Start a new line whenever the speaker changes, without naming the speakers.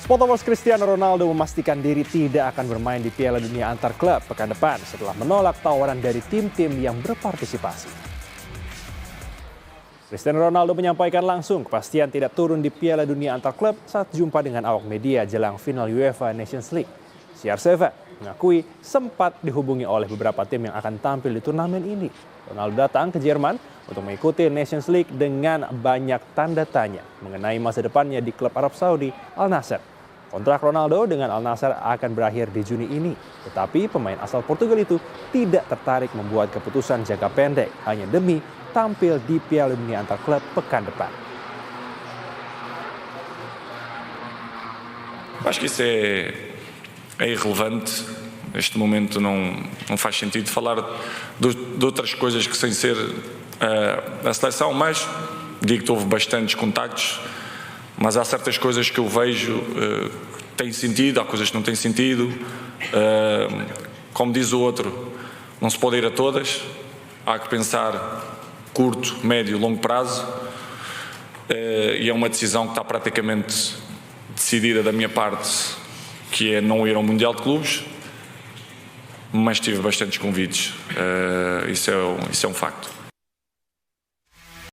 Sportovers Cristiano Ronaldo memastikan diri tidak akan bermain di Piala Dunia antar klub pekan depan setelah menolak tawaran dari tim-tim yang berpartisipasi. Cristiano Ronaldo menyampaikan langsung kepastian tidak turun di Piala Dunia antar klub saat jumpa dengan awak media jelang final UEFA Nations League. CR7 mengakui sempat dihubungi oleh beberapa tim yang akan tampil di turnamen ini. Ronaldo datang ke Jerman untuk mengikuti Nations League dengan banyak tanda tanya mengenai masa depannya di klub Arab Saudi Al Nassr. Kontrak Ronaldo dengan Al Nassr akan berakhir di Juni ini, tetapi pemain asal Portugal itu tidak tertarik membuat keputusan jangka pendek hanya demi tampil di Piala Dunia antar klub pekan depan.
Acho que isso é irrelevante. Neste momento não faz sentido falar de outras coisas que sem ser a seleção, mas digo que houve bastantes contactos, mas há certas coisas que eu vejo que têm sentido, há coisas que não têm sentido. Como diz o outro, não se pode ir a todas, há que pensar curto, médio e longo prazo, e é uma decisão que está praticamente decidida da minha parte, que é não ir ao Mundial de Clubes, mas tive bastantes convites, isso é um facto.